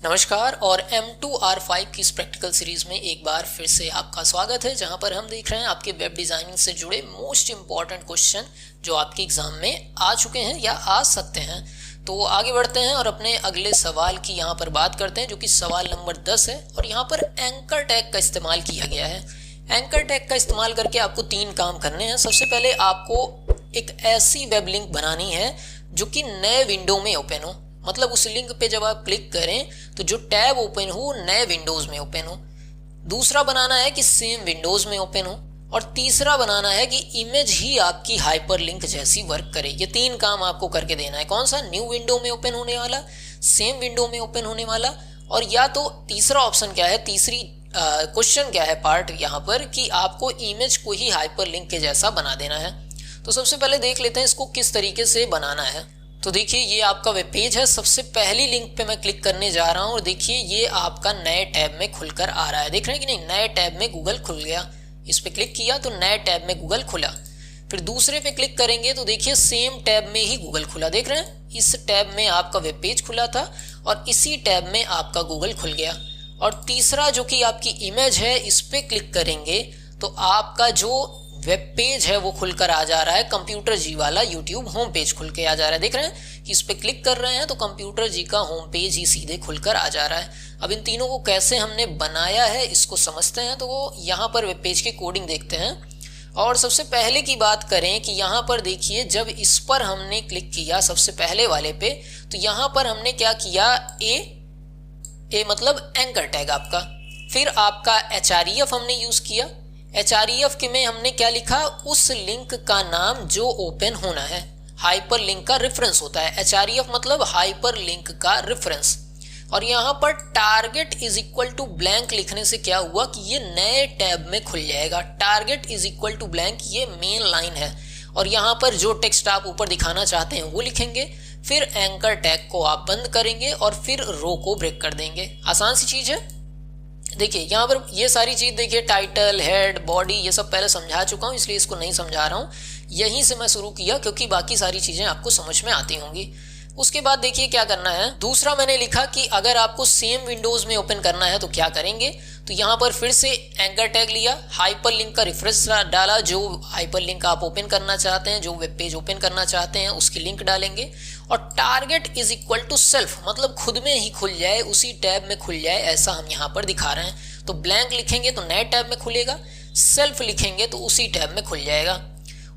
नमस्कार और M2R5 की इस प्रैक्टिकल सीरीज में एक बार फिर से आपका स्वागत है, जहां पर हम देख रहे हैं आपके वेब डिज़ाइनिंग से जुड़े मोस्ट इम्पॉर्टेंट क्वेश्चन जो आपके एग्जाम में आ चुके हैं या आ सकते हैं। तो आगे बढ़ते हैं और अपने अगले सवाल की यहाँ पर बात करते हैं, जो कि सवाल नंबर 10 है। और यहाँ पर एंकर टैग का इस्तेमाल किया गया है। एंकर टैग का इस्तेमाल करके आपको 3 काम करने हैं। सबसे पहले आपको एक ऐसी वेब लिंक बनानी है जो कि नए विंडो में ओपन हो, मतलब उस लिंक पे जब आप क्लिक करें तो जो टैब ओपन हो नए विंडोज में ओपन हो। दूसरा बनाना है कि सेम विंडोज में ओपन हो। और तीसरा बनाना है कि इमेज ही आपकी हाइपरलिंक जैसी वर्क करे। ये 3 काम आपको करके देना है। कौन सा? न्यू विंडो में ओपन होने वाला, सेम विंडो में ओपन होने वाला, और या तो तीसरा ऑप्शन क्या है, तीसरी क्वेश्चन क्या है पार्ट यहाँ पर, कि आपको इमेज को ही हाइपरलिंक के जैसा बना देना है। तो सबसे पहले देख लेते हैं इसको किस तरीके से बनाना है। तो देखिए ये आपका वेब पेज है। सबसे पहली लिंक पे मैं क्लिक करने जा रहा हूँ और देखिए ये आपका नए टैब में खुलकर आ रहा है। देख रहे हैं कि नहीं? नए टैब में गूगल खुल गया। इस पे क्लिक किया तो नए टैब में गूगल खुला। फिर दूसरे पे क्लिक करेंगे तो देखिए सेम टैब में ही गूगल खुला। देख रहे हैं, इस टैब में आपका वेब पेज खुला था और इसी टैब में आपका गूगल खुल गया। और तीसरा जो कि आपकी इमेज है, इस पे क्लिक करेंगे तो आपका जो वेब पेज है वो खुलकर आ जा रहा है। कंप्यूटर जी वाला यूट्यूब होम पेज खुल के आ जा रहा है। देख रहे हैं कि इस पे क्लिक कर रहे हैं तो कंप्यूटर जी का होम पेज ही सीधे खुलकर आ जा रहा है। अब इन तीनों को कैसे हमने बनाया है इसको समझते हैं। तो वो यहाँ पर वेब पेज की कोडिंग देखते हैं। और सबसे पहले की बात करें कि यहाँ पर देखिए जब इस पर हमने क्लिक किया सबसे पहले वाले पे, तो यहाँ पर हमने क्या किया, ए मतलब एंकर टैग आपका। फिर आपका HREF हमने यूज किया। HREF के में हमने क्या लिखा, उस लिंक का नाम जो ओपन होना है। हाइपर लिंक का रेफरेंस होता है। HREF मतलब हाइपर लिंक का रेफरेंस। और यहाँ पर target is equal to blank लिखने से क्या हुआ कि ये नए टैब में खुल जाएगा। Target is equal to blank ये मेन लाइन है। और यहाँ पर जो टेक्स्ट आप ऊपर दिखाना चाहते हैं वो लिखेंगे। फिर एंकर टैग को आप बंद करेंगे और फिर रो को ब्रेक कर देंगे। आसान सी चीज है। देखिए यहाँ पर ये सारी चीज देखिए, टाइटल, हेड, बॉडी, ये सब पहले समझा चुका हूँ, इसलिए इसको नहीं समझा रहा हूँ। यहीं से मैं शुरू किया क्योंकि बाकी सारी चीजें आपको समझ में आती होंगी। उसके बाद देखिए क्या करना है। दूसरा मैंने लिखा कि अगर आपको सेम विंडोज में ओपन करना है तो क्या करेंगे। तो यहाँ पर फिर से एंकर टैग लिया, हाइपरलिंक का रेफरेंस डाला, जो हाइपरलिंक आप ओपन करना चाहते हैं, जो वेब पेज ओपन करना चाहते हैं उसकी लिंक डालेंगे। और target is equal to self मतलब खुद में ही खुल जाए, उसी टैब में खुल जाए, ऐसा हम यहाँ पर दिखा रहे हैं। तो ब्लैंक लिखेंगे तो नए टैब में खुलेगा, सेल्फ लिखेंगे तो उसी टैब में खुल जाएगा।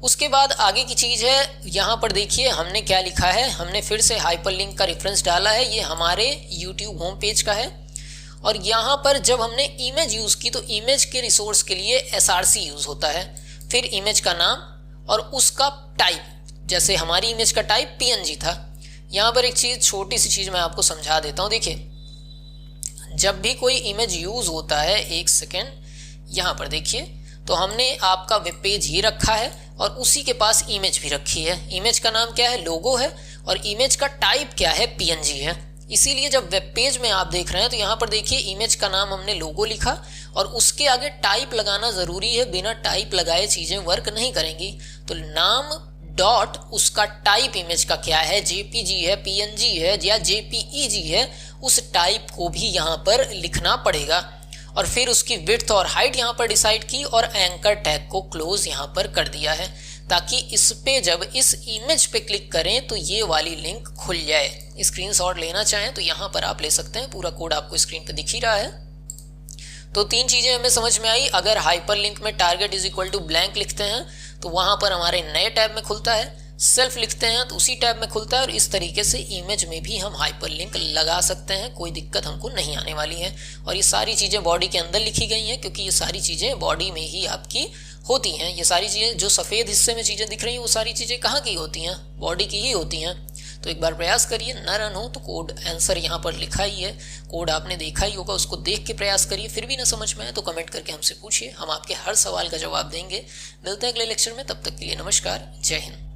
उसके बाद आगे की चीज है, यहाँ पर देखिए हमने क्या लिखा है। हमने फिर से हाइपरलिंक का रेफरेंस डाला है, ये हमारे यूट्यूब होम पेज का है। और यहाँ पर जब हमने इमेज यूज की तो इमेज के रिसोर्स के लिए SRC यूज होता है। फिर इमेज का नाम और उसका टाइप, जैसे हमारी इमेज का टाइप PNG था। यहाँ पर एक चीज, छोटी सी चीज मैं आपको समझा देता हूँ। देखिए जब भी कोई इमेज यूज होता है, एक सेकेंड, यहाँ पर देखिए, तो हमने आपका वेब पेज ही रखा है और उसी के पास इमेज भी रखी है। इमेज का नाम क्या है, लोगो है, और इमेज का टाइप क्या है, PNG है। इसीलिए जब वेब पेज में आप देख रहे हैं तो यहाँ पर देखिए इमेज का नाम हमने लोगो लिखा और उसके आगे टाइप लगाना जरूरी है। बिना टाइप लगाए चीजें वर्क नहीं करेंगी। तो नाम डॉट उसका टाइप इमेज का क्या है, JPG है, PNG है या JPEG है, उस टाइप को भी यहाँ पर लिखना पड़ेगा। और फिर उसकी विड्थ और हाइट यहाँ पर डिसाइड की और एंकर टैग को क्लोज यहाँ पर कर दिया है, ताकि इस पे जब इस इमेज पे क्लिक करें तो ये वाली लिंक खुल जाए। स्क्रीनशॉट लेना चाहें तो यहाँ पर आप ले सकते हैं, पूरा कोड आपको स्क्रीन पे दिख ही रहा है। तो 3 चीजें हमें समझ में आई। अगर हाइपरलिंक में target is equal to blank लिखते हैं तो वहां पर हमारे नए टैब में खुलता है, सेल्फ लिखते हैं तो उसी टैब में खुलता है। और इस तरीके से इमेज में भी हम हाइपरलिंक लगा सकते हैं, कोई दिक्कत हमको नहीं आने वाली है। और ये सारी चीजें बॉडी के अंदर लिखी गई हैं क्योंकि ये सारी चीजें बॉडी में ही आपकी होती हैं। ये सारी चीजें जो सफेद हिस्से में चीजें दिख रही हैं वो सारी चीजें कहाँ की होती हैं, बॉडी की ही होती हैं। तो एक बार प्रयास करिए, न रन हो तो कोड आंसर यहाँ पर लिखा ही है, कोड आपने देखा ही होगा, उसको देख के प्रयास करिए। फिर भी ना समझ में आए तो कमेंट करके हमसे पूछिए, हम आपके हर सवाल का जवाब देंगे। मिलते हैं अगले लेक्चर में, तब तक के लिए नमस्कार, जय हिंद।